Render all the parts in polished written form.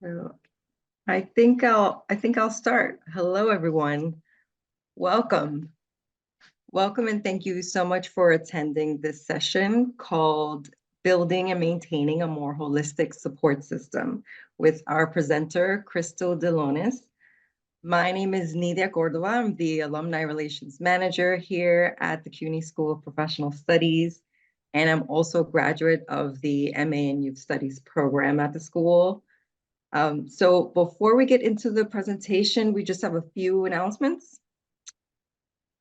So I think I'll start. Hello, everyone. Welcome. Welcome and thank you so much for attending this session called Building and Maintaining a More Holistic Support System with our presenter, Crystal Delonis. My name is Nidia Cordova. I'm the Alumni Relations Manager here at the CUNY School of Professional Studies, and I'm also a graduate of the MA in Youth Studies program at the school. So before we get into the presentation, we just have a few announcements.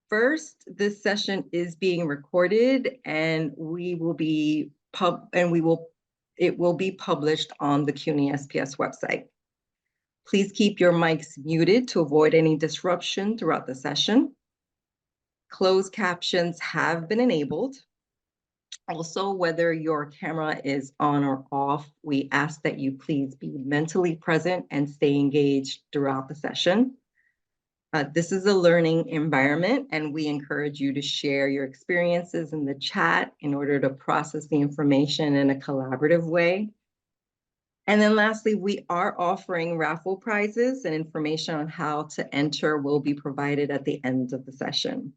First, this session is being recorded and it will be published on the CUNYSPS website. Please keep your mics muted to avoid any disruption throughout the session. Closed captions have been enabled. Also, whether your camera is on or off, we ask that you please be mentally present and stay engaged throughout the session. This is a learning environment, and we encourage you to share your experiences in the chat in order to process the information in a collaborative way. And then lastly, we are offering raffle prizes, and information on how to enter will be provided at the end of the session.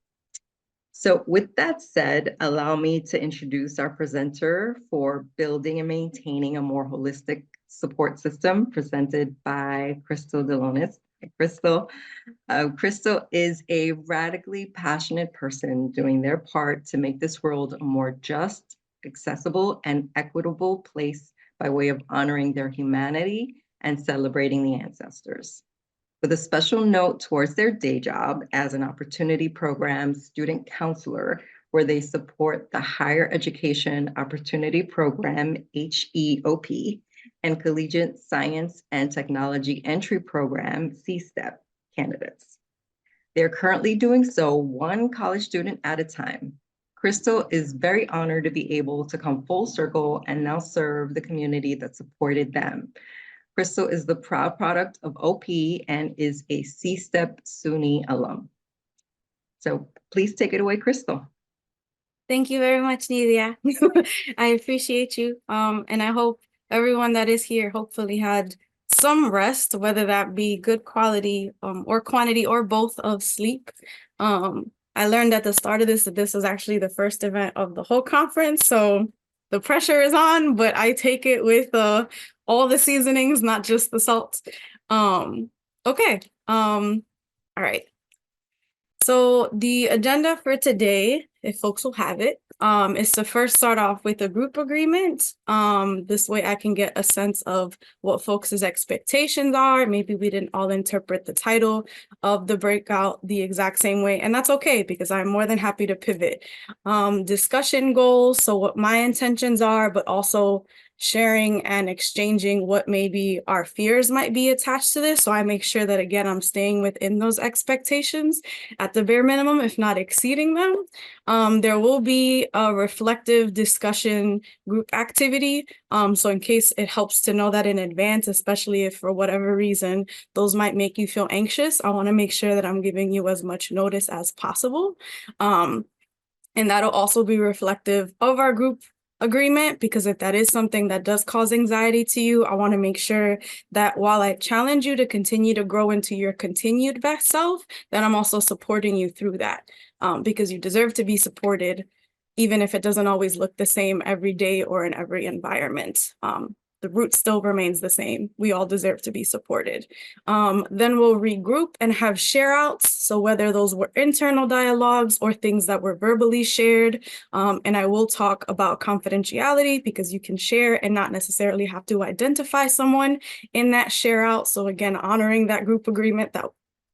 So with that said, allow me to introduce our presenter for Building and Maintaining a More Holistic Support System, presented by Crystal Delonis. Crystal is a radically passionate person doing their part to make this world a more just, accessible, and equitable place by way of honoring their humanity and celebrating the ancestors. With a special note towards their day job as an opportunity program student counselor, where they support the Higher Education Opportunity Program, HEOP, and Collegiate Science and Technology Entry Program, CSTEP candidates. They're currently doing so one college student at a time. Crystal is very honored to be able to come full circle and now serve the community that supported them. Crystal is the proud product of OP and is a CSTEP SUNY alum. So please take it away, Crystal. Thank you very much, Nidia. I appreciate you. And I hope everyone that is here hopefully had some rest, whether that be good quality or quantity or both of sleep. I learned at the start of this that this was actually the first event of the whole conference. So the pressure is on, but I take it with all the seasonings, not just the salt. Okay. All right. So the agenda for today, if folks will have it, is to first start off with a group agreement. This way I can get a sense of what folks' expectations are. Maybe we didn't all interpret the title of the breakout the exact same way, and that's okay because I'm more than happy to pivot. Discussion goals, so what my intentions are, but also sharing and exchanging what maybe our fears might be attached to this. So I make sure that, again, I'm staying within those expectations at the bare minimum, if not exceeding them. There will be a reflective discussion group activity. So in case it helps to know that in advance, especially if for whatever reason, those might make you feel anxious, I want to make sure that I'm giving you as much notice as possible. And that'll also be reflective of our group agreement, because if that is something that does cause anxiety to you, I want to make sure that while I challenge you to continue to grow into your continued best self, that I'm also supporting you through that, because you deserve to be supported, even if it doesn't always look the same every day or in every environment. The root still remains the same. We all deserve to be supported. Then we'll regroup and have share outs. So whether those were internal dialogues or things that were verbally shared, and I will talk about confidentiality because you can share and not necessarily have to identify someone in that share out. So again, honoring that group agreement that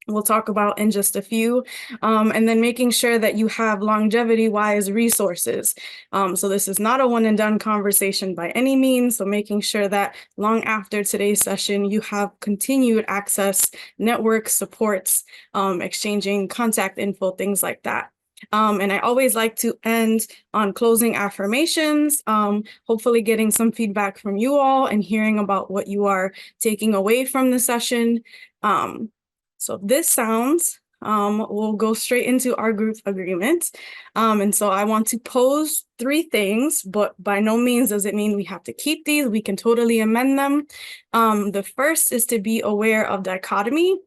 we'll talk about in just a few, and then making sure that you have longevity-wise resources. So this is not a one and done conversation by any means. So making sure that long after today's session, you have continued access, network supports, exchanging contact info, things like that. And I always like to end on closing affirmations, hopefully getting some feedback from you all and hearing about what you are taking away from the session. So this sounds we'll go straight into our group agreement. And so I want to pose 3 things, but by no means does it mean we have to keep these. We can totally amend them. The first is to be aware of dichotomy.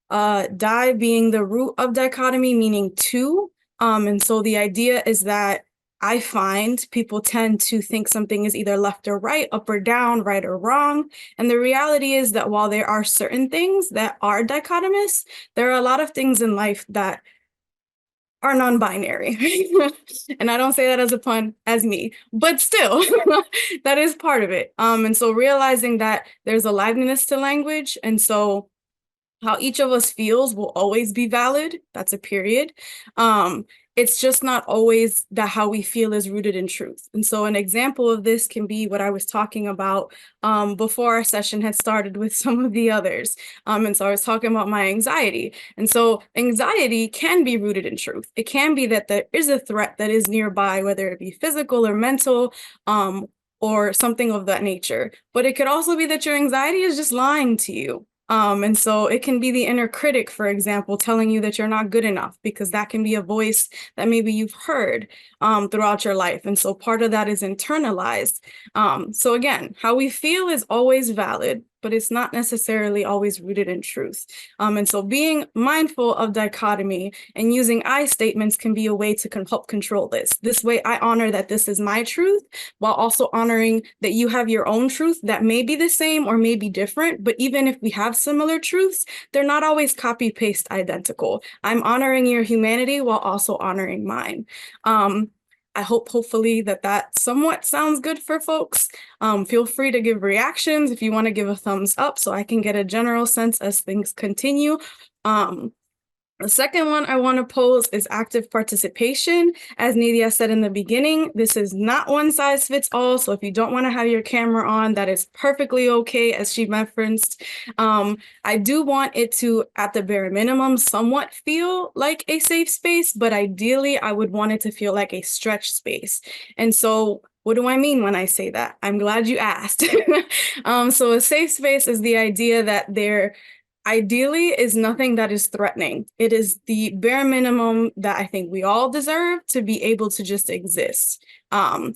Di being the root of dichotomy, meaning two. And so the idea is that I find people tend to think something is either left or right, up or down, right or wrong. And the reality is that while there are certain things that are dichotomous, there are a lot of things in life that are non-binary. And I don't say that as a pun, as me, but still, that is part of it. And so realizing that there's a liveliness to language, and so how each of us feels will always be valid. That's a period. It's just not always that how we feel is rooted in truth. And so an example of this can be what I was talking about before our session had started with some of the others. And so I was talking about my anxiety. And so anxiety can be rooted in truth. It can be that there is a threat that is nearby, whether it be physical or mental, or something of that nature. But it could also be that your anxiety is just lying to you. And so it can be the inner critic, for example, telling you that you're not good enough, because that can be a voice that maybe you've heard throughout your life. And so part of that is internalized. So again, how we feel is always valid, but it's not necessarily always rooted in truth. And so being mindful of dichotomy and using I statements can be a way to help control this. This way, I honor that this is my truth, while also honoring that you have your own truth that may be the same or may be different. But even if we have similar truths, they're not always copy paste identical. I'm honoring your humanity while also honoring mine. I hope hopefully that somewhat sounds good for folks. Feel free to give reactions if you want to give a thumbs up so I can get a general sense as things continue. The second one I want to pose is active participation. As Nadia said in the beginning, this is not one size fits all. So if you don't want to have your camera on, that is perfectly okay, as she referenced. I do want it to, at the bare minimum, somewhat feel like a safe space, but ideally I would want it to feel like a stretch space. And so what do I mean when I say that? I'm glad you asked. So a safe space is the idea that there ideally is nothing that is threatening. It is the bare minimum that I think we all deserve to be able to just exist. In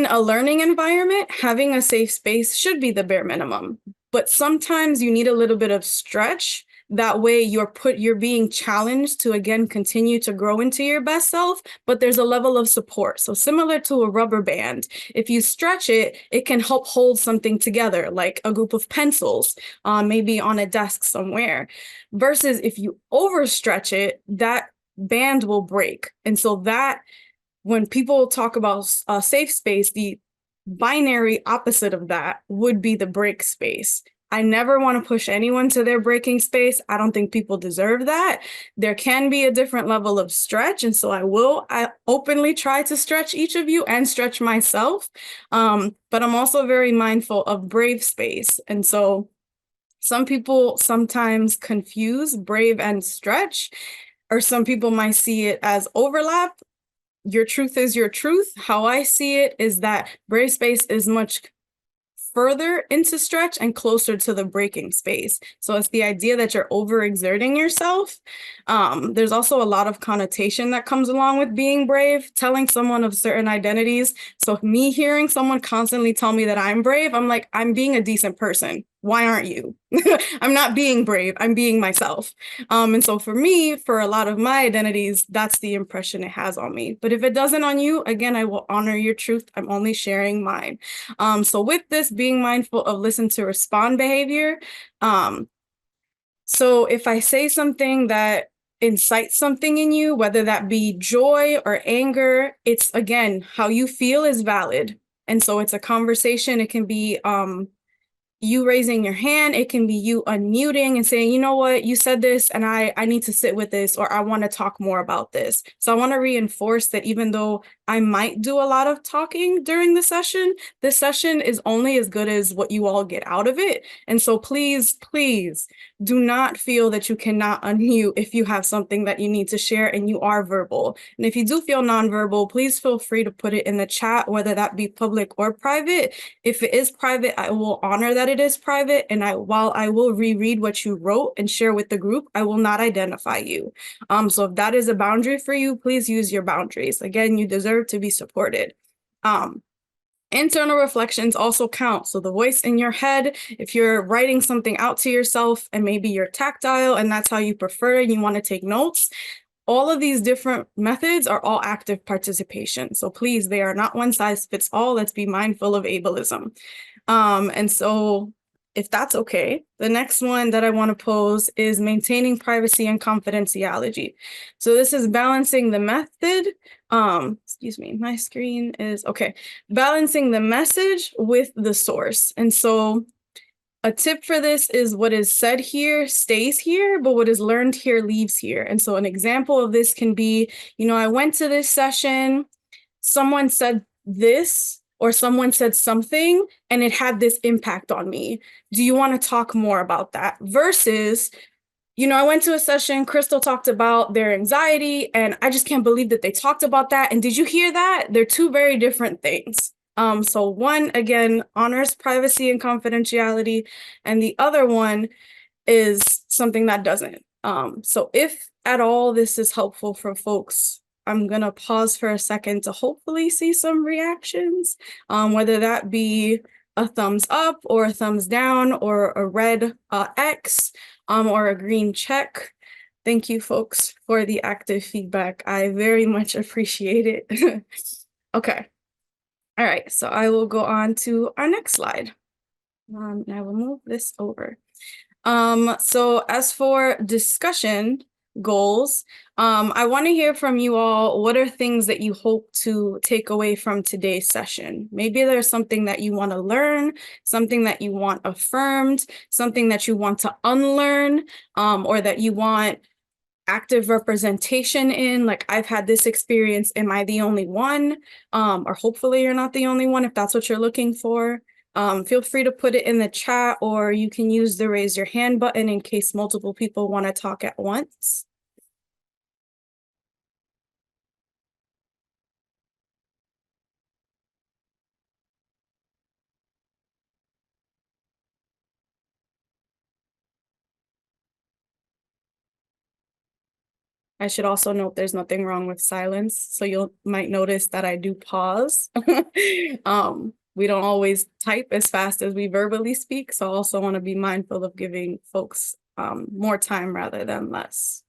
a learning environment, having a safe space should be the bare minimum, but sometimes you need a little bit of stretch. That way you're being challenged to, again, continue to grow into your best self, but there's a level of support. So similar to a rubber band, if you stretch it, it can help hold something together, like a group of pencils, maybe on a desk somewhere, versus if you overstretch it, that band will break. And so that when people talk about a safe space, the binary opposite of that would be the break space. I never want to push anyone to their breaking space. I don't think people deserve that. There can be a different level of stretch. And so I openly try to stretch each of you and stretch myself. But I'm also very mindful of brave space. And so some people sometimes confuse brave and stretch, or some people might see it as overlap. Your truth is your truth. How I see it is that brave space is much further into stretch and closer to the breaking space. So it's the idea that you're overexerting yourself. There's also a lot of connotation that comes along with being brave, telling someone of certain identities. So me hearing someone constantly tell me that I'm brave, I'm like, I'm being a decent person. Why aren't you? I'm not being brave. I'm being myself. And so for me, for a lot of my identities, that's the impression it has on me. But if it doesn't on you, again, I will honor your truth. I'm only sharing mine. So with this, being mindful of listen to respond behavior. So if I say something that incites something in you, whether that be joy or anger, it's, again, how you feel is valid. And so it's a conversation. It can be you raising your hand. It can be you unmuting and saying, you know what, you said this and I need to sit with this, or I want to talk more about this. So I want to reinforce that even though I might do a lot of talking during the session, this session is only as good as what you all get out of it. And so please, please do not feel that you cannot unmute if you have something that you need to share and you are verbal. And if you do feel nonverbal, please feel free to put it in the chat, whether that be public or private. If it is private, I will honor that it is private, and while I will reread what you wrote and share with the group, I will not identify you. So if that is a boundary for you, please use your boundaries. Again, you deserve to be supported. Internal reflections also count. So the voice in your head, if you're writing something out to yourself and maybe you're tactile and that's how you prefer and you want to take notes, all of these different methods are all active participation. So please, they are not one size fits all. Let's be mindful of ableism. And so if that's okay, the next one that I want to pose is maintaining privacy and confidentiality. So this is balancing the method. Excuse me, my screen is okay. Balancing the message with the source. And so a tip for this is what is said here stays here, but what is learned here leaves here. And so an example of this can be, I went to this session, someone said this, or someone said something, and it had this impact on me. Do you want to talk more about that? Versus, I went to a session, Crystal talked about their anxiety, and I just can't believe that they talked about that. And did you hear that? They're two very different things. So one, again, honors privacy and confidentiality, and the other one is something that doesn't. So if at all this is helpful for folks, I'm going to pause for a second to hopefully see some reactions, whether that be a thumbs up or a thumbs down or a red X or a green check. Thank you, folks, for the active feedback. I very much appreciate it. Okay. All right, so I will go on to our next slide. And I will move this over. So as for discussion goals, I want to hear from you all. What are things that you hope to take away from today's session? Maybe there's something that you want to learn, something that you want affirmed, something that you want to unlearn, or that you want active representation in. Like, I've had this experience, am I the only one? Or hopefully you're not the only one if that's what you're looking for. Feel free to put it in the chat, or you can use the raise your hand button in case multiple people want to talk at once. I should also note there's nothing wrong with silence. So you might notice that I do pause. We don't always type as fast as we verbally speak. So I also want to be mindful of giving folks more time rather than less.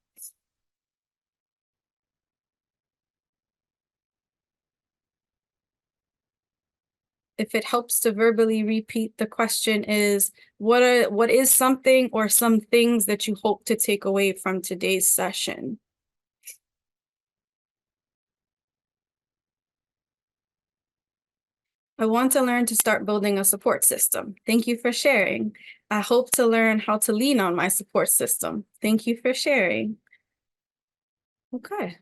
If it helps to verbally repeat, the question is, what is something or some things that you hope to take away from today's session? I want to learn to start building a support system. Thank you for sharing. I hope to learn how to lean on my support system. Thank you for sharing. Okay.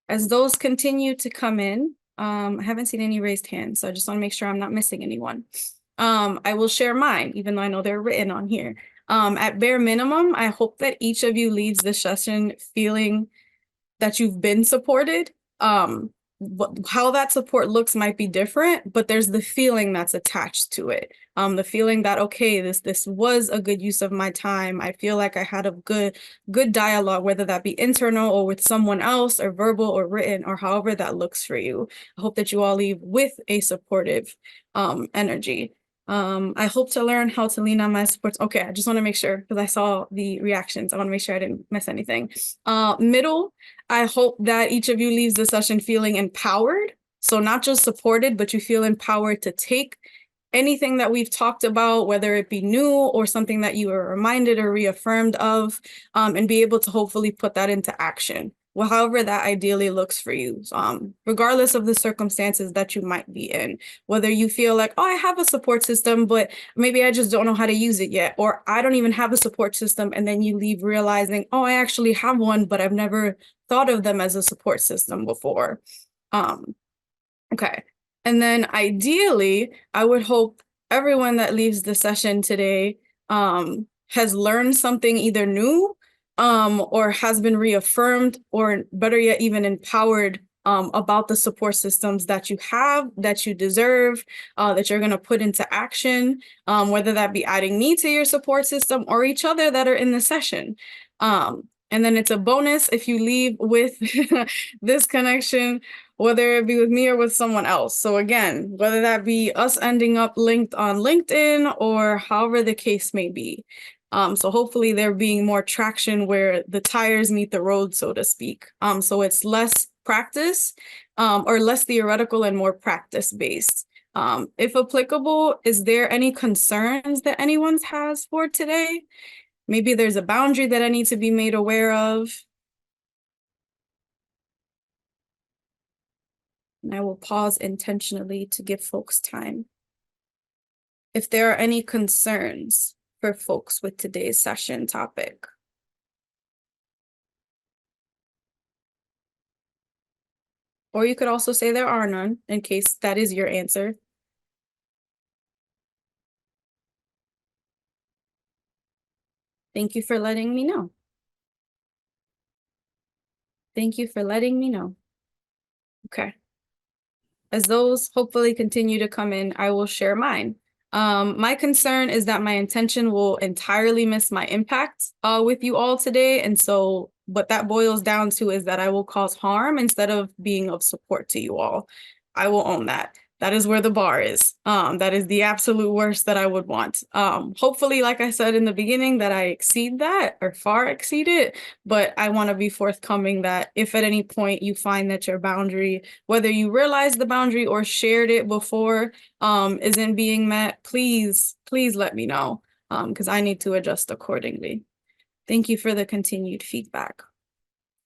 As those continue to come in, I haven't seen any raised hands, so I just want to make sure I'm not missing anyone. I will share mine, even though I know they're written on here. At bare minimum, I hope that each of you leaves the session feeling that you've been supported. How that support looks might be different, but there's the feeling that's attached to it. The feeling that, okay, this was a good use of my time. I feel like I had a good dialogue, whether that be internal or with someone else, or verbal or written, or however that looks for you. I hope that you all leave with a supportive energy. I hope to learn how to lean on my supports. Okay, I just want to make sure, because I saw the reactions. I want to make sure I didn't miss anything. Middle, I hope that each of you leaves the session feeling empowered. So not just supported, but you feel empowered to take anything that we've talked about, whether it be new or something that you were reminded or reaffirmed of, and be able to hopefully put that into action. Well, however that ideally looks for you, regardless of the circumstances that you might be in, whether you feel like, oh, I have a support system, but maybe I just don't know how to use it yet, or I don't even have a support system, and then you leave realizing, oh, I actually have one, but I've never thought of them as a support system before. Okay. And then ideally, I would hope everyone that leaves the session today has learned something either new or has been reaffirmed, or better yet, even empowered about the support systems that you have, that you deserve, that you're going to put into action, whether that be adding me to your support system or each other that are in the session. And then it's a bonus if you leave with this connection, whether it be with me or with someone else. So again, whether that be us ending up linked on LinkedIn or however the case may be. So hopefully there being more traction where the tires meet the road, so to speak. So it's less practice or less theoretical and more practice based. If applicable, is there any concerns that anyone has for today? Maybe there's a boundary that I need to be made aware of. And I will pause intentionally to give folks time. If there are any concerns for folks with today's session topic. Or you could also say there are none, in case that is your answer. Thank you for letting me know. Thank you for letting me know. Okay. As those hopefully continue to come in, I will share mine. My concern is that my intention will entirely miss my impact with you all today. And so what that boils down to is that I will cause harm instead of being of support to you all. I will own that. That is where the bar is. That is the absolute worst that I would want. Hopefully, like I said in the beginning, that I exceed that or far exceed it. But I want to be forthcoming that if at any point you find that your boundary, whether you realize the boundary or shared it before, isn't being met, please let me know, because I need to adjust accordingly. Thank you for the continued feedback.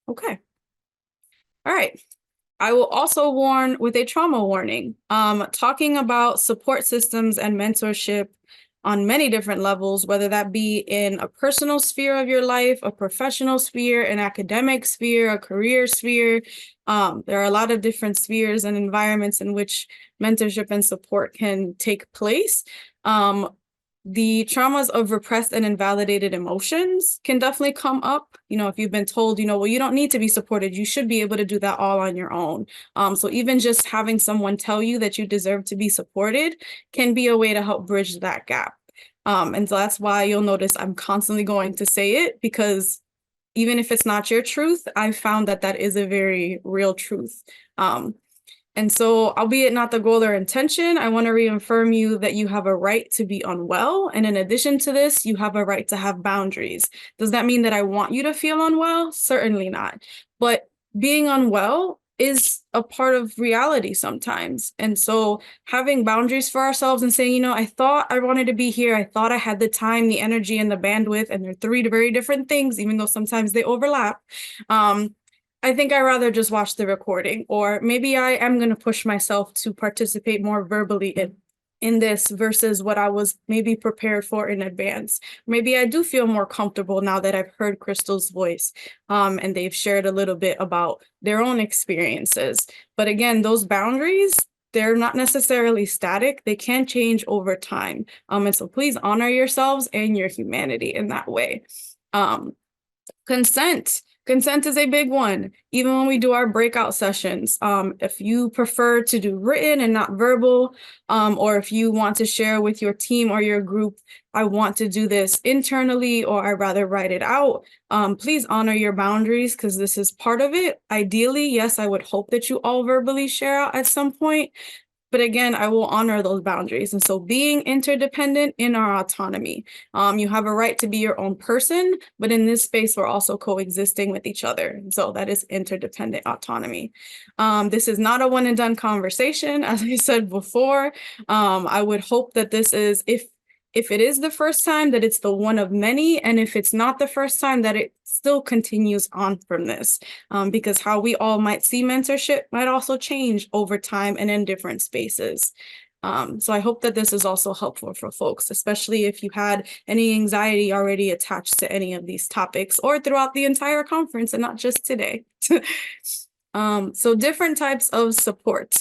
Okay. All right. I will also warn with a trauma warning, talking about support systems and mentorship on many different levels, whether that be in a personal sphere of your life, a professional sphere, an academic sphere, a career sphere. There are a lot of different spheres and environments in which mentorship and support can take place. The traumas of repressed and invalidated emotions can definitely come up. You know, if you've been told, you know, well, you don't need to be supported, you should be able to do that all on your own. So even just having someone tell you that you deserve to be supported can be a way to help bridge that gap. And so that's why you'll notice I'm constantly going to say it, because even if it's not your truth, I've found that that is a very real truth. And so, albeit not the goal or intention, I want to reaffirm you that you have a right to be unwell. And in addition to this, you have a right to have boundaries. Does that mean that I want you to feel unwell? Certainly not. But being unwell is a part of reality sometimes. And so having boundaries for ourselves and saying, you know, I thought I wanted to be here. I thought I had the time, the energy, and the bandwidth. And they're three very different things, even though sometimes they overlap. I think I'd rather just watch the recording, or maybe I am going to push myself to participate more verbally in this versus what I was maybe prepared for in advance. Maybe I do feel more comfortable now that I've heard Crystal's voice, and they've shared a little bit about their own experiences. But again, those boundaries, they're not necessarily static. They can change over time. And so please honor yourselves and your humanity in that way. Consent. Consent is a big one, even when we do our breakout sessions. If you prefer to do written and not verbal, or if you want to share with your team or your group, I want to do this internally, or I'd rather write it out, please honor your boundaries, because this is part of it. Ideally, yes, I would hope that you all verbally share out at some point. But again, I will honor those boundaries. And so being interdependent in our autonomy, you have a right to be your own person, but in this space, we're also coexisting with each other. And so that is interdependent autonomy. This is not a one and done conversation. As I said before, I would hope that this is, if it is the first time, that it's the one of many. And if it's not the first time, that it still continues on from this, because how we all might see mentorship might also change over time and in different spaces. So I hope that this is also helpful for folks, especially if you had any anxiety already attached to any of these topics or throughout the entire conference and not just today. So different types of support.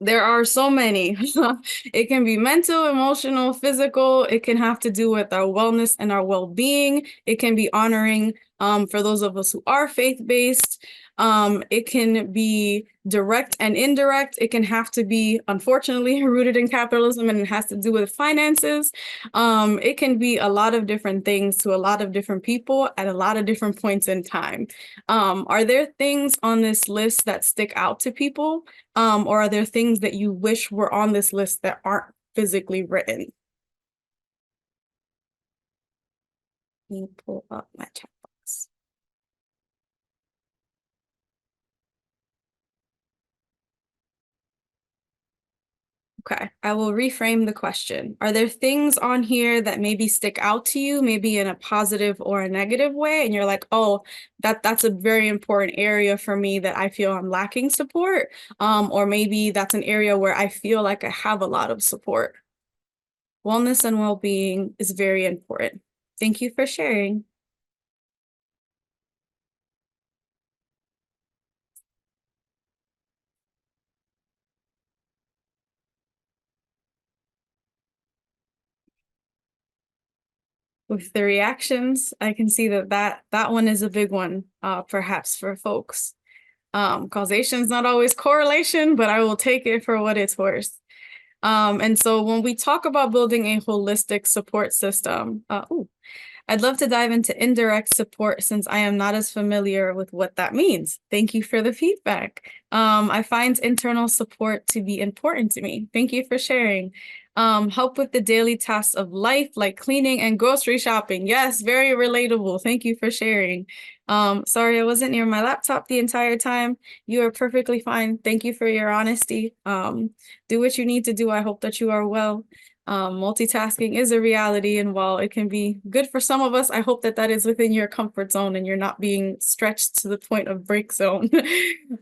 There are so many. It can be mental, emotional, physical. It can have to do with our wellness and our well-being. It can be honoring For those of us who are faith-based, it can be direct and indirect. It can have to be, unfortunately, rooted in capitalism, and it has to do with finances. It can be a lot of different things to a lot of different people at a lot of different points in time. Are there things on this list that stick out to people? Or are there things that you wish were on this list that aren't physically written? Let me pull up my chat box. Okay, I will reframe the question. Are there things on here that maybe stick out to you, maybe in a positive or a negative way? And you're like, oh, that's a very important area for me that I feel I'm lacking support. Or maybe that's an area where I feel like I have a lot of support. Wellness and well-being is very important. Thank you for sharing. With the reactions, I can see that one is a big one, perhaps for folks. Causation is not always correlation, but I will take it for what it's worth. And so when we talk about building a holistic support system, I'd love to dive into indirect support since I am not as familiar with what that means. Thank you for the feedback. I find internal support to be important to me. Thank you for sharing. Help with the daily tasks of life, like cleaning and grocery shopping. Yes, very relatable. Thank you for sharing. Sorry, I wasn't near my laptop the entire time. You are perfectly fine. Thank you for your honesty. Do what you need to do. I hope that you are well. Multitasking is a reality, and while it can be good for some of us, I hope that is within your comfort zone and you're not being stretched to the point of break zone.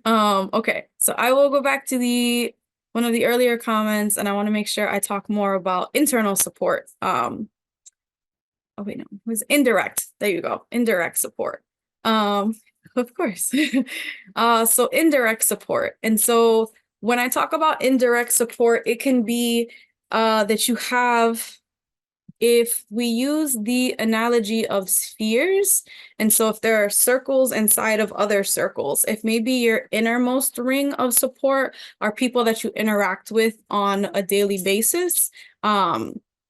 Okay, so I will go back to one of the earlier comments, and I want to make sure I talk more about internal support. Oh wait, no, it was indirect. There you go, indirect support. Of course. So indirect support. And so when I talk about indirect support, it can be that you have, if we use the analogy of spheres, and so if there are circles inside of other circles, if maybe your innermost ring of support are people that you interact with on a daily basis,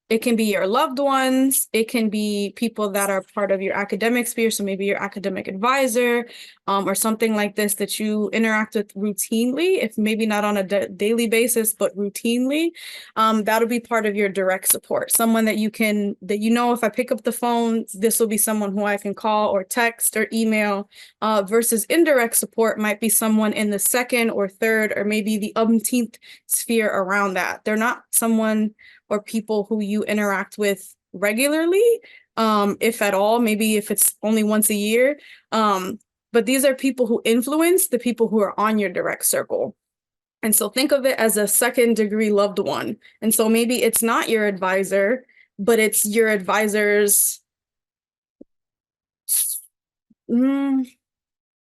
it can be your loved ones, it can be people that are part of your academic sphere, so maybe your academic advisor, or something like this that you interact with routinely, if maybe not on a daily basis, but routinely, that'll be part of your direct support. Someone that if I pick up the phone, this will be someone who I can call or text or email, versus indirect support might be someone in the second or third, or maybe the umpteenth sphere around that. They're not someone or people who you interact with regularly, if at all, maybe if it's only once a year. But these are people who influence the people who are on your direct circle. And so think of it as a second degree loved one. And so maybe it's not your advisor, but it's your advisor's, I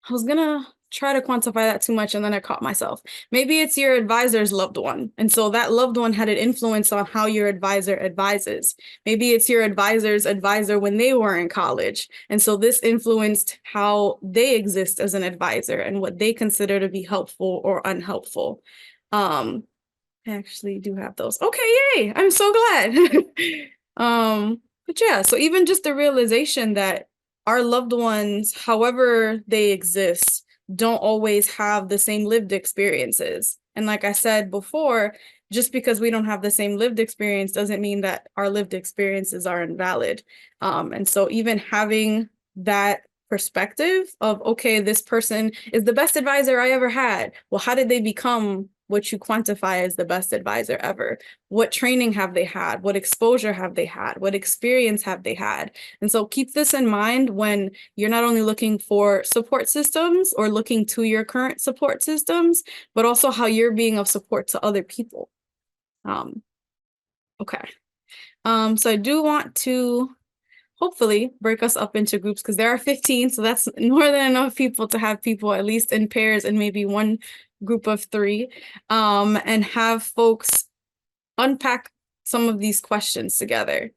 was gonna try to quantify that too much and then I caught myself. Maybe it's your advisor's loved one. And so that loved one had an influence on how your advisor advises. Maybe it's your advisor's advisor when they were in college. And so this influenced how they exist as an advisor and what they consider to be helpful or unhelpful. I actually do have those. Okay, yay, I'm so glad. But yeah, so even just the realization that our loved ones, however they exist, don't always have the same lived experiences. And like I said before, just because we don't have the same lived experience doesn't mean that our lived experiences are invalid. And so even having that perspective of, okay, this person is the best advisor I ever had. Well, how did they become what you quantify as the best advisor ever? What training have they had? What exposure have they had? What experience have they had? And so keep this in mind when you're not only looking for support systems or looking to your current support systems, but also how you're being of support to other people. Okay. So I do want to hopefully break us up into groups because there are 15, so that's more than enough people to have people at least in pairs and maybe one group of 3, and have folks unpack some of these questions together.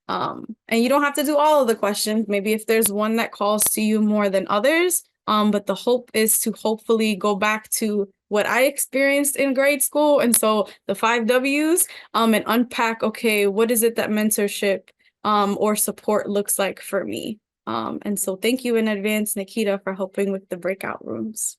And you don't have to do all of the questions. Maybe if there's one that calls to you more than others. But the hope is to hopefully go back to what I experienced in grade school. And so the 5 Ws, and unpack, okay, what is it that mentorship or support looks like for me? And so thank you in advance, Nikita, for helping with the breakout rooms.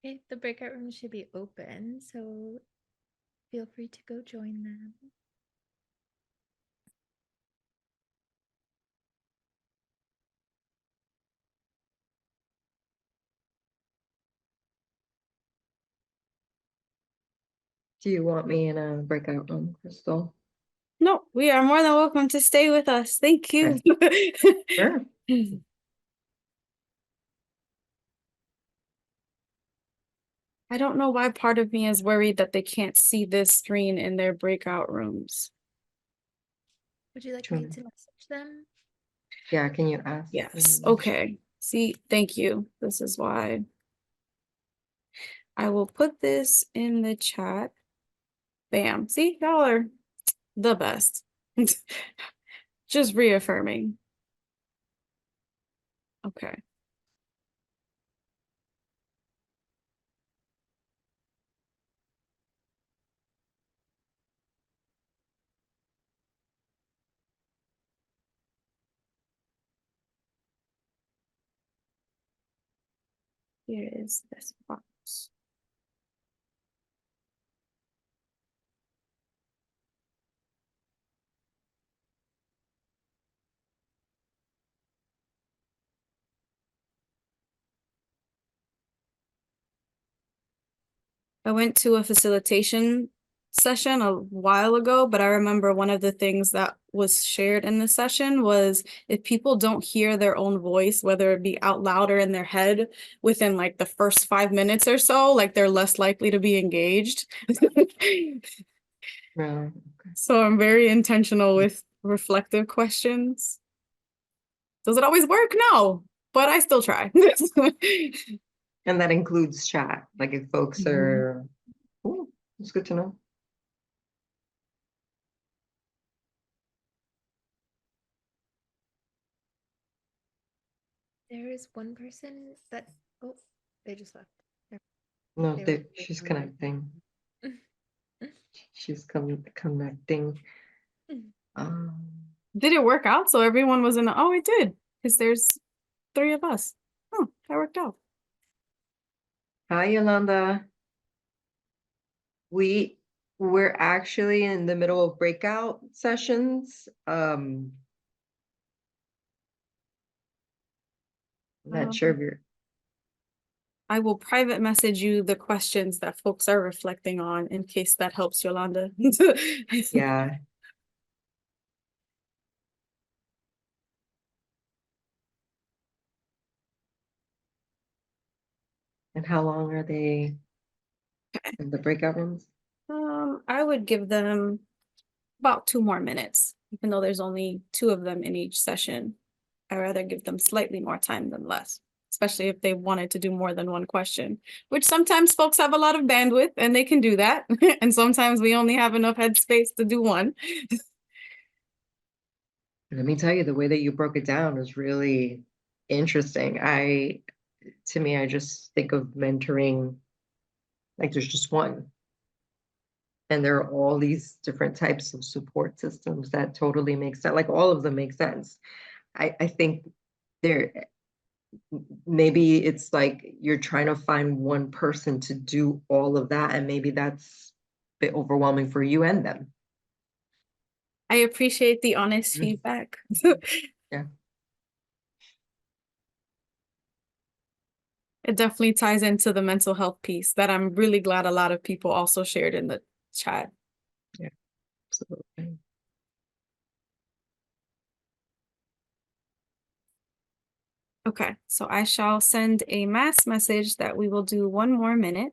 Okay, the breakout room should be open, so feel free to go join them. Do you want me in a breakout room, Crystal? No, we are more than welcome to stay with us. Thank you. Sure. I don't know why part of me is worried that they can't see this screen in their breakout rooms. Would you like Sure. me to message them? Yeah, can you ask? Yes, okay. See, thank you. This is why. I will put this in the chat. Bam. See, y'all are the best. Just reaffirming. Okay. Here is this box. I went to a facilitation session a while ago, but I remember one of the things that was shared in the session was if people don't hear their own voice, whether it be out loud or in their head within like the first 5 minutes or so, like they're less likely to be engaged. No. So I'm very intentional with reflective questions. Does it always work? No, but I still try. And that includes chat, like if folks are, oh, it's good to know. There is one person that, oh, they just left. No, They were- she's connecting. She's connecting. Did it work out? So everyone was in the, oh, it did, because there's 3 of us. Oh, that worked out. Hi, Yolanda. We're actually in the middle of breakout sessions. Not sure if you're, I will private message you the questions that folks are reflecting on in case that helps, Yolanda. yeah. And how long are they in the breakout rooms? I would give them about 2 more minutes, even though there's only 2 of them in each session. I'd rather give them slightly more time than less, especially if they wanted to do more than one question, which sometimes folks have a lot of bandwidth and they can do that. And sometimes we only have enough headspace to do one. Let me tell you, the way that you broke it down is really interesting. To me, I just think of mentoring like there's just one. And there are all these different types of support systems that totally make sense. Like all of them make sense. I think there maybe it's like you're trying to find one person to do all of that, and maybe that's a bit overwhelming for you and them. I appreciate the honest Mm. feedback. Yeah. It definitely ties into the mental health piece that I'm really glad a lot of people also shared in the chat. Yeah, absolutely. Okay, so I shall send a mass message that we will do 1 more minute.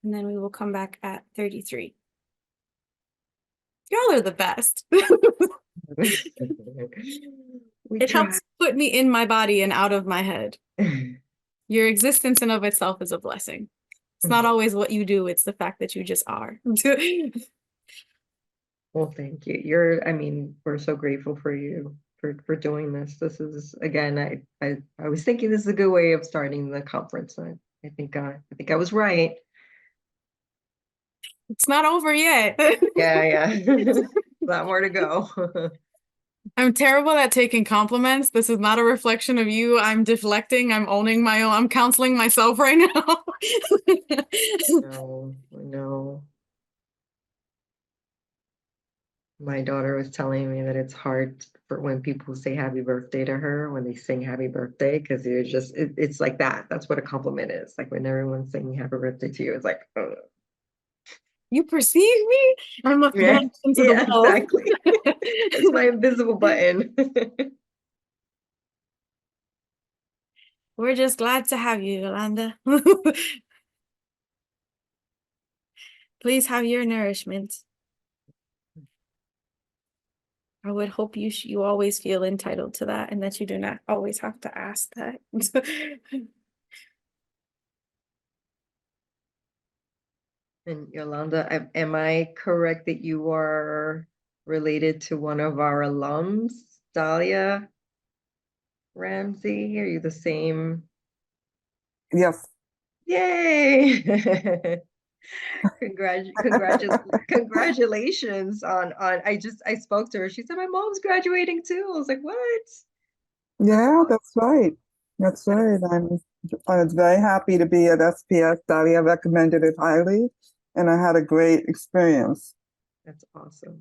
And then we will come back at 33. Y'all are the best. We It try. helps put me in my body and out of my head. Your existence in of itself is a blessing. It's not always what you do, it's the fact that you just are. Well, thank you. I mean, we're so grateful for you for doing this. This is, again, I was thinking this is a good way of starting the conference. I think I was right. It's not over yet. Yeah. A lot more to go. I'm terrible at taking compliments. This is not a reflection of you. I'm deflecting. I'm owning my own. I'm counseling myself right now. No. My daughter was telling me that it's hard for when people say happy birthday to her, when they sing happy birthday, because it's like that. That's what a compliment is. Like when everyone's singing happy birthday to you, it's like, oh. You perceive me? I must vanish into the wall. Exactly. It's my invisible button. We're just glad to have you, Yolanda. Please have your nourishment. I would hope you always feel entitled to that and that you do not always have to ask that. And Yolanda, am I correct that you are related to one of our alums, Dahlia Ramsey? Are you the same? Yes. Yay! Congratulations on I spoke to her. She said my mom's graduating too. I was like, what? Yeah, that's right. That's right. I was very happy to be at SPS. Dalia recommended it highly, and I had a great experience. That's awesome.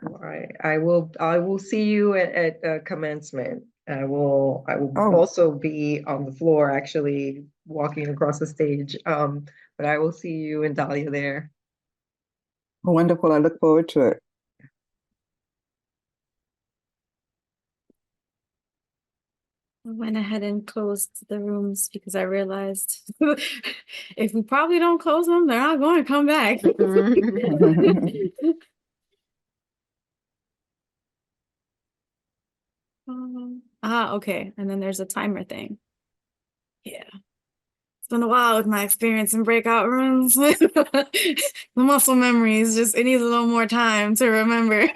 All right. I will see you at commencement. I will Oh, also be on the floor actually walking across the stage. But I will see you and Dahlia there. wonderful. I look forward to it. I went ahead and closed the rooms because I realized if we probably don't close them, they're not going to come back. Okay. And then there's a timer thing. Yeah. It's been a while with my experience in breakout rooms. The muscle memory is just, it needs a little more time to remember.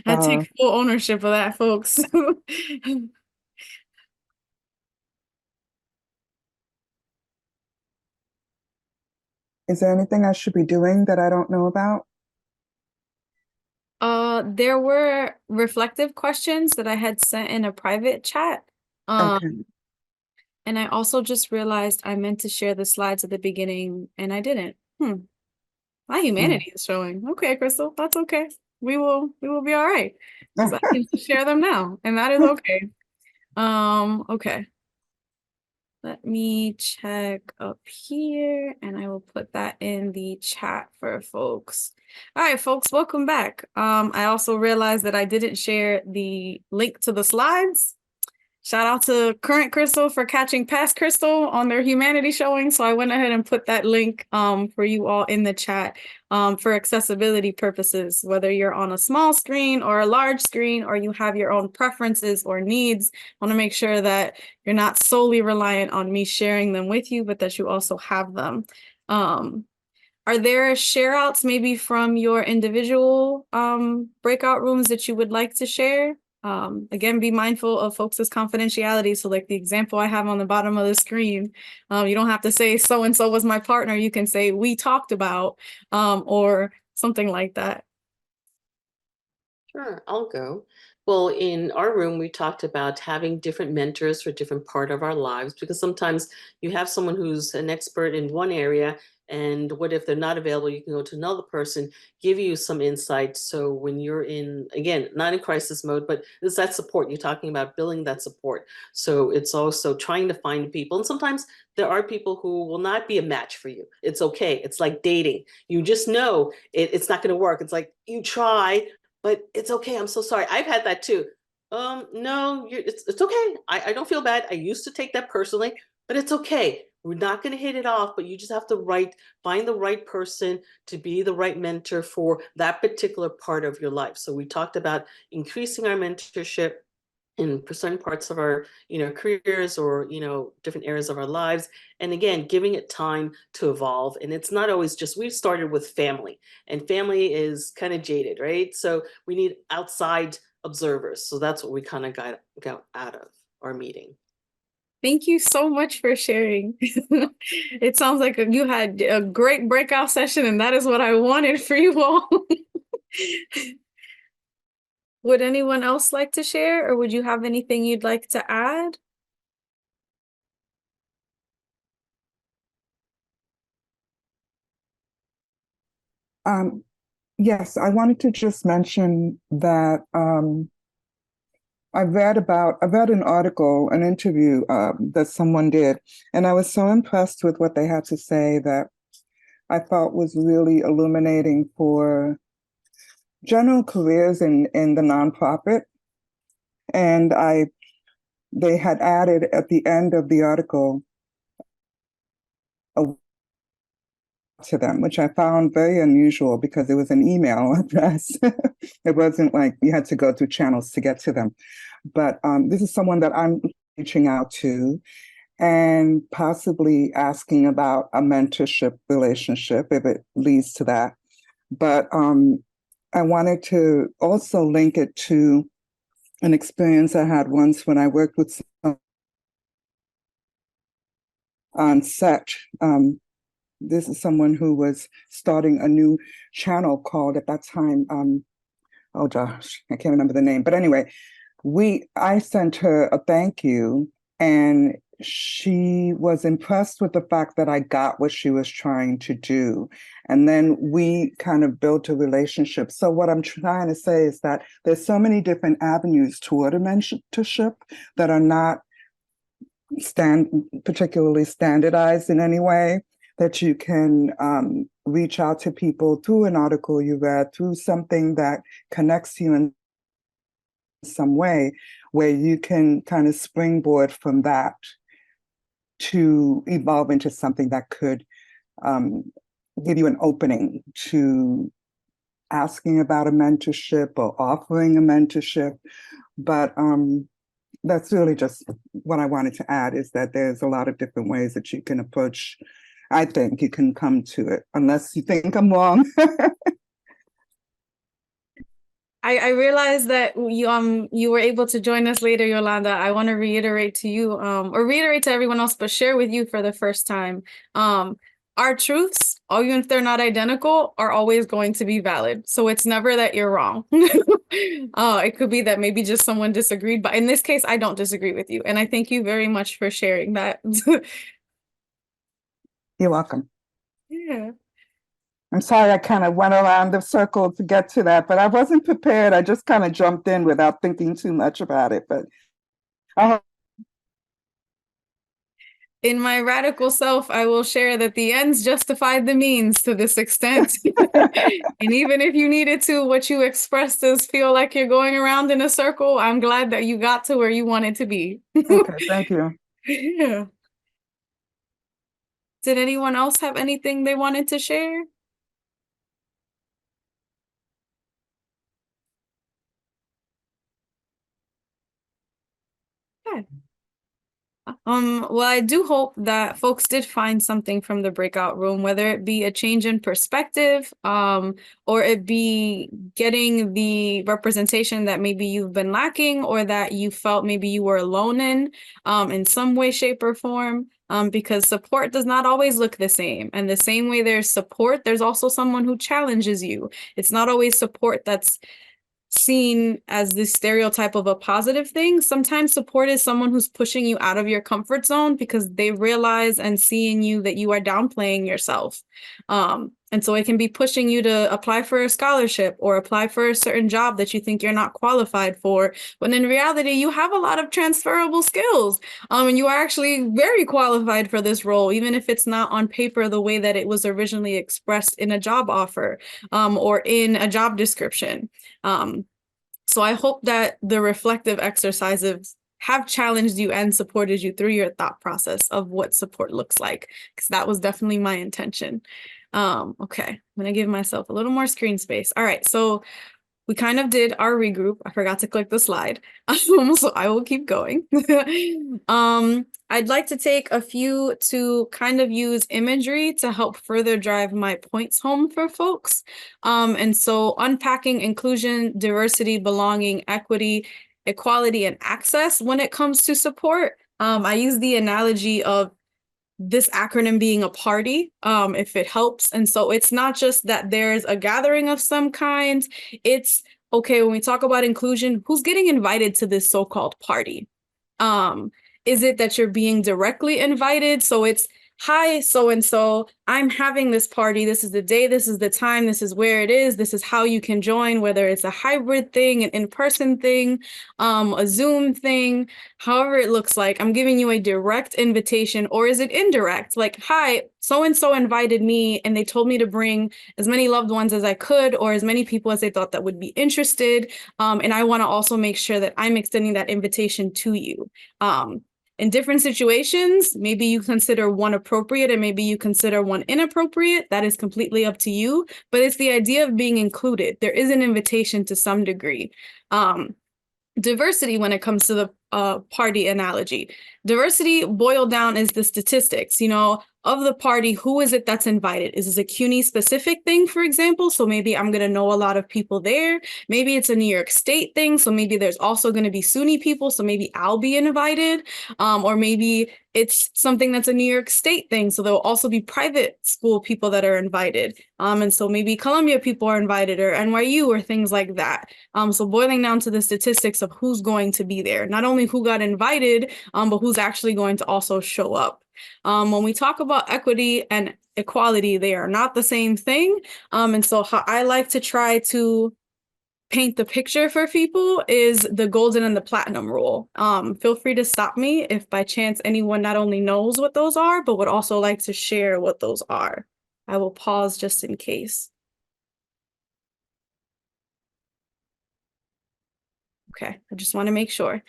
I take full ownership of that, folks. Is there anything I should be doing that I don't know about? There were reflective questions that I had sent in a private chat. Okay. And I also just realized I meant to share the slides at the beginning and I didn't. My humanity is showing. Okay, Crystal, that's okay. We will be all right. 'Cause I can share them now, and that is okay. Okay. Let me check up here and I will put that in the chat for folks. All right, folks, welcome back. I also realized that I didn't share the link to the slides. Shout out to Current Crystal for catching Past Crystal on their humanity showing. So I went ahead and put that link for you all in the chat for accessibility purposes, whether you're on a small screen or a large screen, or you have your own preferences or needs. I want to make sure that you're not solely reliant on me sharing them with you, but that you also have them. Are there share outs maybe from your individual breakout rooms that you would like to share? Again, be mindful of folks' confidentiality. So like the example I have on the bottom of the screen, you don't have to say so-and-so was my partner. You can say we talked about or something like that. Sure, I'll go. Well, in our room, we talked about having different mentors for different part of our lives, because sometimes you have someone who's an expert in one area, and what if they're not available? You can go to another person, give you some insight. So when you're in, again, not in crisis mode, but it's that support. You're talking about building that support. So it's also trying to find people. And sometimes there are people who will not be a match for you. It's okay. It's like dating. You just know it's not going to work. It's like you try, but it's okay. I'm so sorry. I've had that too. No, it's okay. I don't feel bad. I used to take that personally, but it's okay. We're not going to hit it off, but you just have to find the right person to be the right mentor for that particular part of your life. So we talked about increasing our mentorship in certain parts of our, careers, or, different areas of our lives. And again, giving it time to evolve. And it's not always just, we started with family, and family is kind of jaded, right? So we need outside observers. So that's what we kind of got out of our meeting. Thank you so much for sharing. It sounds like you had a great breakout session, and that is what I wanted for you all. Would anyone else like to share, or would you have anything you'd like to add? Yes, I wanted to just mention that I read an article, an interview that someone did, and I was so impressed with what they had to say that I thought was really illuminating for general careers in the nonprofit. And they had added at the end of the article to them, which I found very unusual because it was an email address. It wasn't like you had to go through channels to get to them. But this is someone that I'm reaching out to and possibly asking about a mentorship relationship if it leads to that. But I wanted to also link it to an experience I had once when I worked with someone on set. This is someone who was starting a new channel called at that time, oh gosh, I can't remember the name. But anyway, I sent her a thank you, and she was impressed with the fact that I got what she was trying to do. And then we kind of built a relationship. So what I'm trying to say is that there's so many different avenues toward a mentorship that are not particularly standardized in any way, that you can reach out to people through an article you read, through something that connects you in some way, where you can kind of springboard from that to evolve into something that could give you an opening to asking about a mentorship or offering a mentorship. But that's really just what I wanted to add, is that there's a lot of different ways that you can approach. I think you can come to it, unless you think I'm wrong. I realized that you were able to join us later, Yolanda. I want to reiterate to you, or reiterate to everyone else, but share with you for the first time. Our truths, even if they're not identical, are always going to be valid. So it's never that you're wrong. It could be that maybe just someone disagreed, but in this case, I don't disagree with you. And I thank you very much for sharing that. You're welcome. Yeah. I'm sorry I kind of went around the circle to get to that, but I wasn't prepared. I just kind of jumped in without thinking too much about it. But in my radical self, I will share that the ends justified the means to this extent. And even if you needed to, what you expressed is feel like you're going around in a circle, I'm glad that you got to where you wanted to be. okay, thank you. Yeah. Did anyone else have anything they wanted to share? Good. Well, I do hope that folks did find something from the breakout room, whether it be a change in perspective, or it be getting the representation that maybe you've been lacking, or that you felt maybe you were alone in some way, shape, or form. Because support does not always look the same. And the same way there's support, there's also someone who challenges you. It's not always support that's seen as this stereotype of a positive thing. Sometimes support is someone who's pushing you out of your comfort zone because they realize and see in you that you are downplaying yourself. And so it can be pushing you to apply for a scholarship or apply for a certain job that you think you're not qualified for. When in reality, you have a lot of transferable skills. And you are actually very qualified for this role, even if it's not on paper the way that it was originally expressed in a job offer, or in a job description. So I hope that the reflective exercises have challenged you and supported you through your thought process of what support looks like, because that was definitely my intention. Okay, I'm gonna give myself a little more screen space. All right, so we kind of did our regroup. I forgot to click the slide. So I will keep going. I'd like to take a few to kind of use imagery to help further drive my points home for folks. And so unpacking inclusion, diversity, belonging, equity, equality, and access when it comes to support. I use the analogy of this acronym being a party, if it helps. And so it's not just that there's a gathering of some kind. It's, okay, when we talk about inclusion, who's getting invited to this so-called party? Is it that you're being directly invited? So it's, hi, so-and-so, I'm having this party. This is the day, this is the time, this is where it is, this is how you can join, whether it's a hybrid thing, an in-person thing, a Zoom thing, however it looks like. I'm giving you a direct invitation, or is it indirect? Like, hi, so-and-so invited me and they told me to bring as many loved ones as I could, or as many people as they thought that would be interested. And I want to also make sure that I'm extending that invitation to you. In different situations, maybe you consider one appropriate and maybe you consider one inappropriate. That is completely up to you, but it's the idea of being included. There is an invitation to some degree. Diversity when it comes to the party analogy. Diversity boiled down is the statistics, of the party, who is it that's invited? Is this a CUNY specific thing, for example? So maybe I'm going to know a lot of people there. Maybe it's a New York State thing. So maybe there's also going to be SUNY people. So maybe I'll be invited. Or maybe it's something that's a New York State thing. So there'll also be private school people that are invited. And so maybe Columbia people are invited, or NYU, or things like that. So boiling down to the statistics of who's going to be there, not only who got invited, but who's actually going to also show up. When we talk about equity and equality, they are not the same thing. And so how I like to try to paint the picture for people is the golden and the platinum rule. Feel free to stop me if by chance anyone not only knows what those are, but would also like to share what those are. I will pause just in case. Okay, I just want to make sure.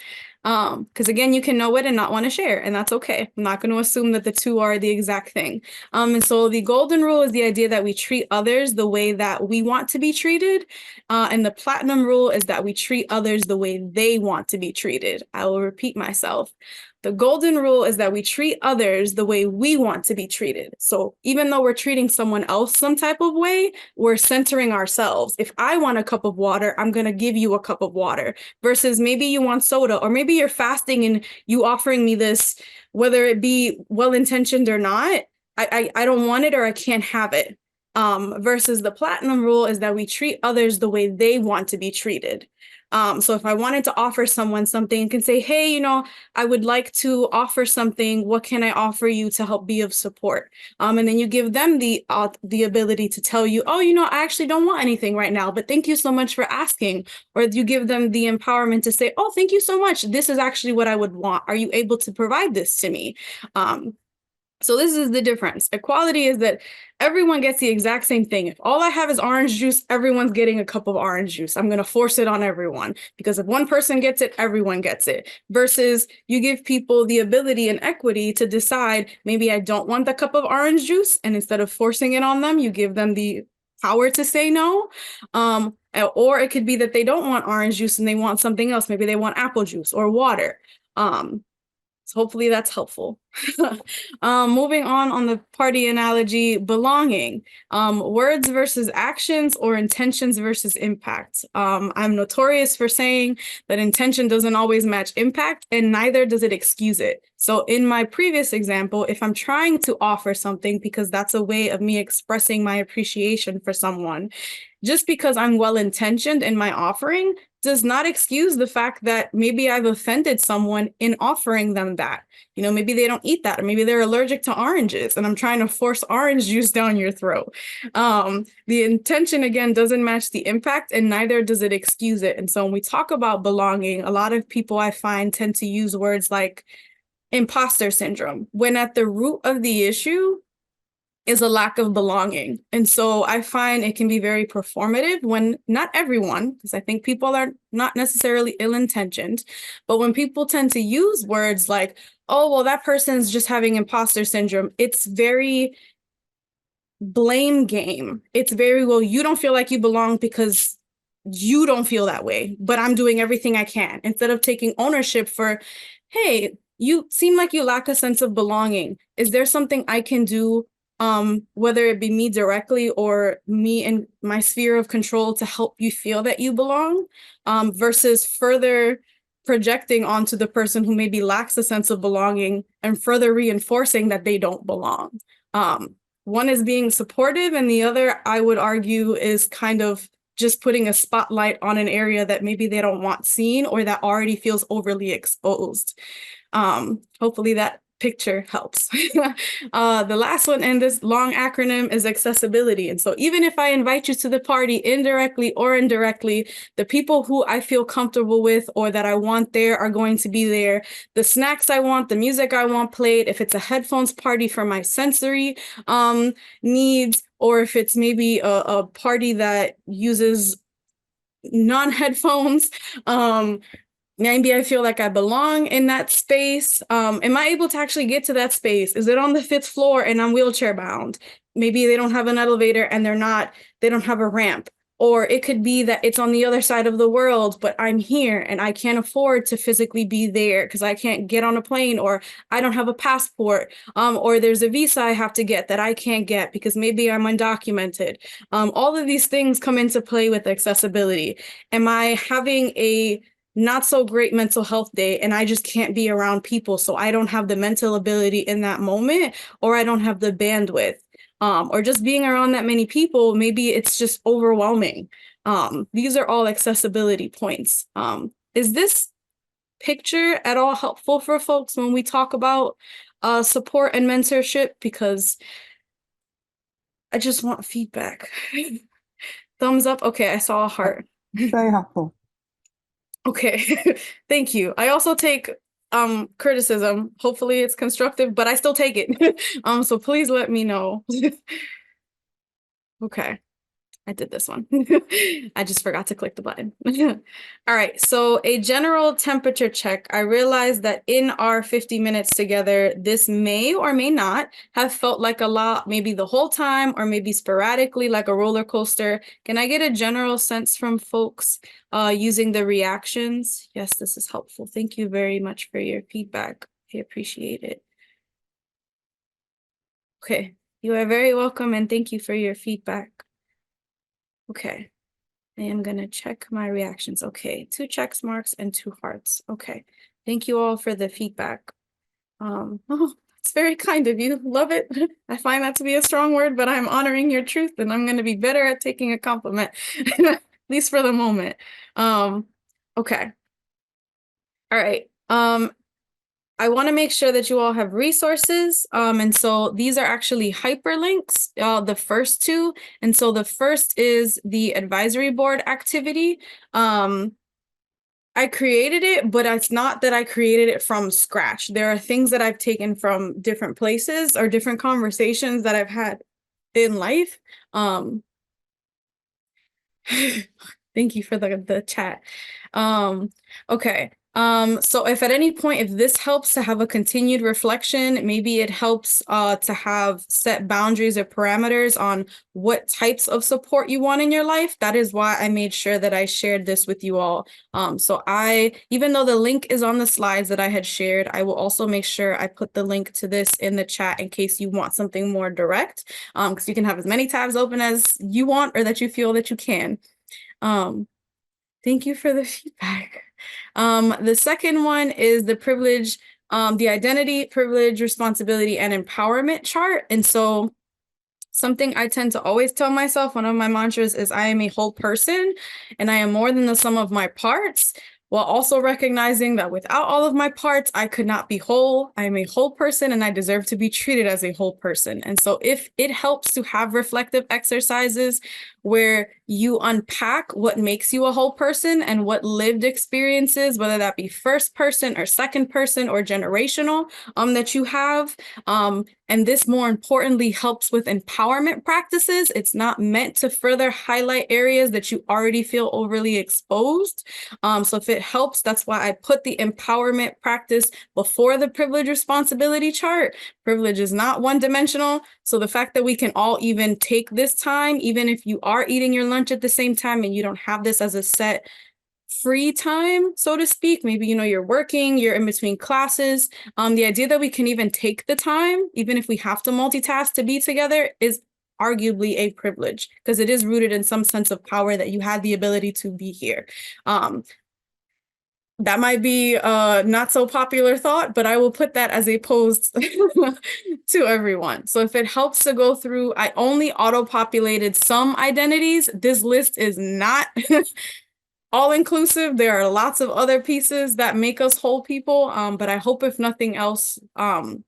Because again, you can know it and not want to share, and that's okay. I'm not going to assume that the two are the exact thing. And so the golden rule is the idea that we treat others the way that we want to be treated. And the platinum rule is that we treat others the way they want to be treated. I will repeat myself. The golden rule is that we treat others the way we want to be treated. So even though we're treating someone else some type of way, we're centering ourselves. If I want a cup of water, I'm going to give you a cup of water, versus maybe you want soda, or maybe you're fasting and you offering me this, whether it be well-intentioned or not, I don't want it, or I can't have it. Versus the platinum rule is that we treat others the way they want to be treated. So if I wanted to offer someone something, you can say, hey, I would like to offer something. What can I offer you to help be of support? And then you give them the ability to tell you, oh, I actually don't want anything right now, but thank you so much for asking. Or you give them the empowerment to say, oh, thank you so much. This is actually what I would want. Are you able to provide this to me? So this is the difference. Equality is that everyone gets the exact same thing. If all I have is orange juice, everyone's getting a cup of orange juice. I'm going to force it on everyone, because if one person gets it, everyone gets it. Versus you give people the ability and equity to decide, maybe I don't want the cup of orange juice. And instead of forcing it on them, you give them the power to say no. Or it could be that they don't want orange juice and they want something else. Maybe they want apple juice or water. So hopefully that's helpful. Moving on the party analogy, belonging, words versus actions, or intentions versus impact. I'm notorious for saying that intention doesn't always match impact, and neither does it excuse it. So in my previous example, if I'm trying to offer something because that's a way of me expressing my appreciation for someone, just because I'm well-intentioned in my offering does not excuse the fact that maybe I've offended someone in offering them that. Maybe they don't eat that, or maybe they're allergic to oranges and I'm trying to force orange juice down your throat. The intention, again, doesn't match the impact, and neither does it excuse it. And so when we talk about belonging, a lot of people I find tend to use words like imposter syndrome, when at the root of the issue, is a lack of belonging. And so I find it can be very performative when not everyone, because I think people are not necessarily ill-intentioned, but when people tend to use words like, oh, well, that person's just having imposter syndrome, it's very blame game. It's very, well, you don't feel like you belong because you don't feel that way, but I'm doing everything I can, instead of taking ownership for, hey, you seem like you lack a sense of belonging. Is there something I can do, whether it be me directly or me in my sphere of control, to help you feel that you belong, versus further projecting onto the person who maybe lacks a sense of belonging and further reinforcing that they don't belong. One is being supportive, and the other, I would argue, is kind of just putting a spotlight on an area that maybe they don't want seen or that already feels overly exposed. Hopefully that picture helps. The last one in this long acronym is accessibility. And so even if I invite you to the party indirectly or indirectly, the people who I feel comfortable with or that I want there are going to be there. The snacks I want, the music I want played, if it's a headphones party for my sensory needs, or if it's maybe a party that uses non-headphones, maybe I feel like I belong in that space. Am I able to actually get to that space? Is it on the 5th floor and I'm wheelchair bound? Maybe they don't have an elevator and they don't have a ramp. Or it could be that it's on the other side of the world, but I'm here and I can't afford to physically be there because I can't get on a plane, or I don't have a passport, or there's a visa I have to get that I can't get because maybe I'm undocumented. All of these things come into play with accessibility. Am I having a not so great mental health day and I just can't be around people, so I don't have the mental ability in that moment, or I don't have the bandwidth? Or just being around that many people, maybe it's just overwhelming. These are all accessibility points. Is this picture at all helpful for folks when we talk about support and mentorship? Because I just want feedback. Thumbs up. Okay, I saw a heart. Very helpful. Okay, thank you. I also take criticism. Hopefully it's constructive, but I still take it. So please let me know. Okay, I did this one. I just forgot to click the button. All right, so a general temperature check. I realized that in our 50 minutes together, this may or may not have felt like a lot, maybe the whole time, or maybe sporadically like a roller coaster. Can I get a general sense from folks using the reactions? Yes, this is helpful. Thank you very much for your feedback. I appreciate it. Okay, you are very welcome, and thank you for your feedback. Okay, I am gonna check my reactions. Okay, 2 checks marks and 2 hearts. Okay, thank you all for the feedback. Oh, it's very kind of you. Love it. I find that to be a strong word, but I'm honoring your truth, and I'm gonna be better at taking a compliment, at least for the moment. Okay. All right. I want to make sure that you all have resources. And so these are actually hyperlinks, the first 2. And so the first is the advisory board activity. I created it, but it's not that I created it from scratch. There are things that I've taken from different places or different conversations that I've had in life. Thank you for the chat. Okay. So if at any point, if this helps to have a continued reflection, maybe it helps to have set boundaries or parameters on what types of support you want in your life. That is why I made sure that I shared this with you all. So even though the link is on the slides that I had shared, I will also make sure I put the link to this in the chat in case you want something more direct, because you can have as many tabs open as you want or that you feel that you can. Thank you for the feedback. The second one is the privilege, the identity, privilege, responsibility, and empowerment chart. And so something I tend to always tell myself, one of my mantras is I am a whole person and I am more than the sum of my parts, while also recognizing that without all of my parts, I could not be whole. I am a whole person and I deserve to be treated as a whole person. And so if it helps to have reflective exercises where you unpack what makes you a whole person and what lived experiences, whether that be first person or second person or generational, that you have. And this, more importantly, helps with empowerment practices. It's not meant to further highlight areas that you already feel overly exposed. So if it helps, that's why I put the empowerment practice before the privilege responsibility chart. Privilege is not one-dimensional. So the fact that we can all even take this time, even if you are eating your lunch at the same time and you don't have this as a set free time, so to speak, maybe, you're working, you're in between classes. The idea that we can even take the time, even if we have to multitask to be together, is arguably a privilege, because it is rooted in some sense of power that you had the ability to be here. That might be a not so popular thought, but I will put that as a post to everyone. So if it helps to go through, I only auto-populated some identities. This list is not all inclusive. There are lots of other pieces that make us whole people. But I hope, if nothing else,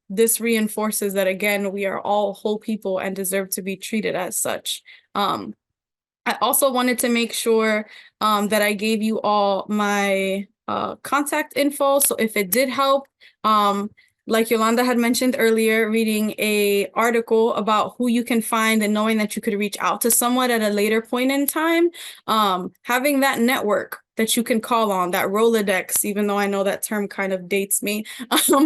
this reinforces that, again, we are all whole people and deserve to be treated as such. I also wanted to make sure that I gave you all my contact info. So if it did help, like Yolanda had mentioned earlier, reading a article about who you can find and knowing that you could reach out to someone at a later point in time, having that network that you can call on, that Rolodex, even though I know that term kind of dates me,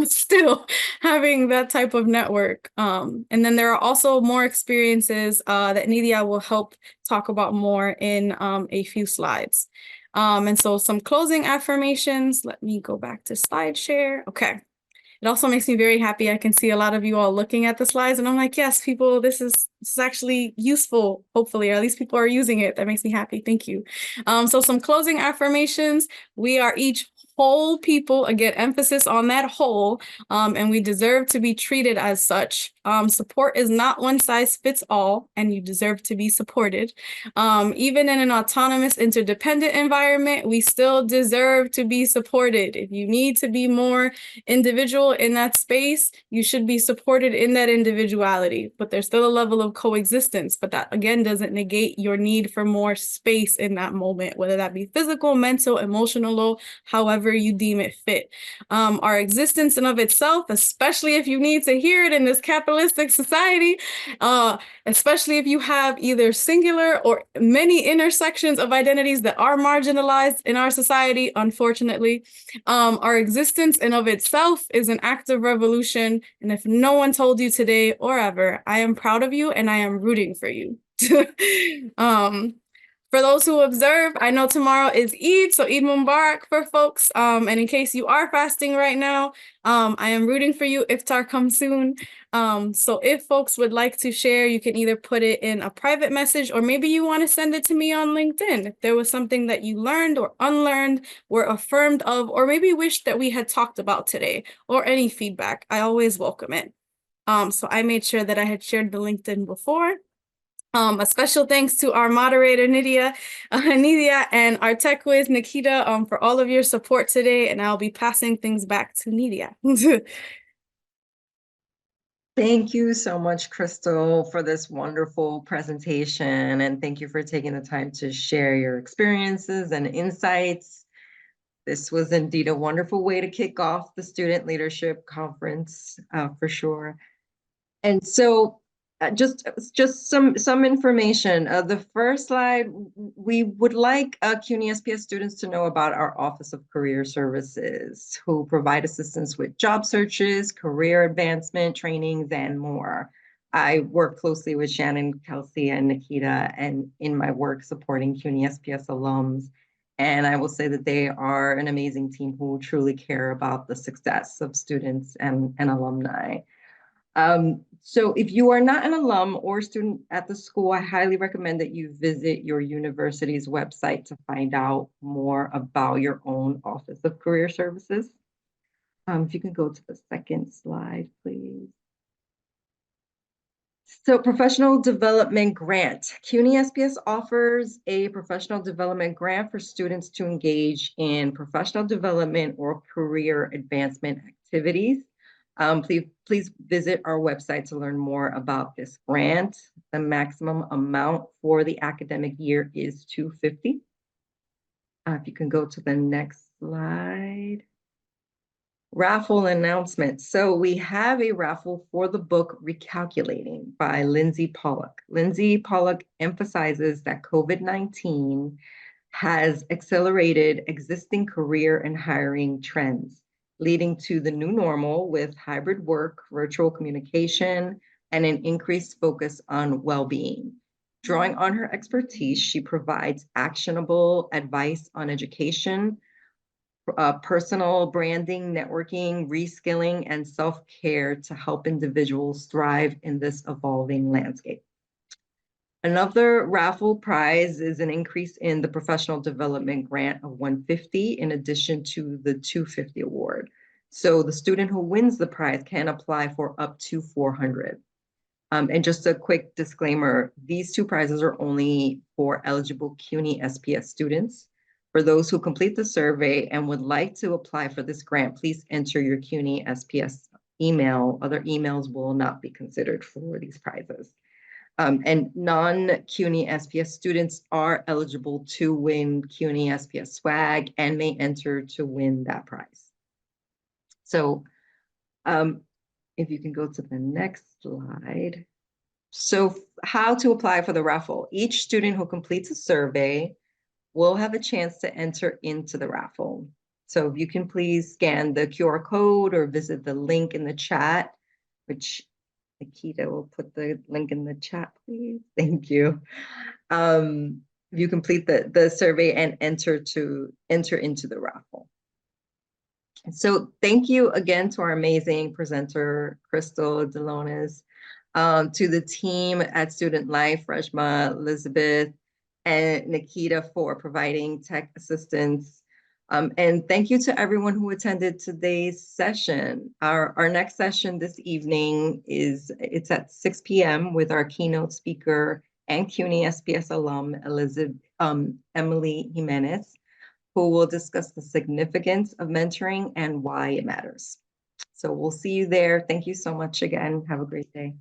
still having that type of network. And then there are also more experiences that Nidia will help talk about more in a few slides. And so some closing affirmations. Let me go back to slide share. Okay. It also makes me very happy. I can see a lot of you all looking at the slides, and I'm like, yes, people, this is actually useful, hopefully, or at least people are using it. That makes me happy. Thank you. So some closing affirmations. We are each whole people, again, emphasis on that whole, and we deserve to be treated as such. Support is not one size fits all, and you deserve to be supported. Even in an autonomous, interdependent environment, we still deserve to be supported. If you need to be more individual in that space, you should be supported in that individuality, but there's still a level of coexistence. But that, again, doesn't negate your need for more space in that moment, whether that be physical, mental, emotional, however you deem it fit. Our existence in of itself, especially if you need to hear it in this capitalistic society, especially if you have either singular or many intersections of identities that are marginalized in our society, unfortunately, our existence in of itself is an act of revolution. And if no one told you today or ever, I am proud of you and I am rooting for you. For those who observe, I know tomorrow is Eid, so Eid Mubarak for folks. And in case you are fasting right now, I am rooting for you. Iftar comes soon. So if folks would like to share, you can either put it in a private message, or maybe you want to send it to me on LinkedIn. If there was something that you learned or unlearned, were affirmed of, or maybe wished that we had talked about today, or any feedback, I always welcome it. So I made sure that I had shared the LinkedIn before. A special thanks to our moderator, Nidia, and our tech whiz, Nikita, for all of your support today. And I'll be passing things back to Nidia. Thank you so much, Crystal, for this wonderful presentation. And thank you for taking the time to share your experiences and insights. This was indeed a wonderful way to kick off the Student Leadership Conference, for sure. And so just some information. The first slide, we would like CUNYSPS students to know about our Office of Career Services, who provide assistance with job searches, career advancement, trainings, and more. I work closely with Shannon, Kelsey, and Nikita, and in my work supporting CUNYSPS alums. And I will say that they are an amazing team who truly care about the success of students and alumni. So if you are not an alum or student at the school, I highly recommend that you visit your university's website to find out more about your own Office of Career Services. If you can go to the second slide, please. So professional development grant. CUNYSPS offers a professional development grant for students to engage in professional development or career advancement activities. Please visit our website to learn more about this grant. The maximum amount for the academic year is $250. If you can go to the next slide. Raffle announcement. So we have a raffle for the book Recalculating by Lindsay Pollock. Lindsay Pollock emphasizes that COVID-19 has accelerated existing career and hiring trends, leading to the new normal with hybrid work, virtual communication, and an increased focus on well-being. Drawing on her expertise, she provides actionable advice on education, personal branding, networking, reskilling, and self-care to help individuals thrive in this evolving landscape. Another raffle prize is an increase in the professional development grant of $150 in addition to the $250 award. So the student who wins the prize can apply for up to $400. And just a quick disclaimer, these two prizes are only for eligible CUNY SPS students. For those who complete the survey and would like to apply for this grant, please enter your CUNY SPS email. Other emails will not be considered for these prizes. And non-CUNY SPS students are eligible to win CUNY SPS swag and may enter to win that prize. So if you can go to the next slide. So how to apply for the raffle. Each student who completes a survey will have a chance to enter into the raffle. So if you can please scan the QR code or visit the link in the chat, which Nikita will put the link in the chat, please. Thank you. You complete the survey and enter into the raffle. So thank you again to our amazing presenter, Crystal Delonis, to the team at Student Life, Reshma, Elizabeth, and Nikita for providing tech assistance. And thank you to everyone who attended today's session. Our next session this evening it's at 6 p.m. with our keynote speaker and CUNY SPS alum, Emily Jimenez, who will discuss the significance of mentoring and why it matters. So we'll see you there. Thank you so much again. Have a great day.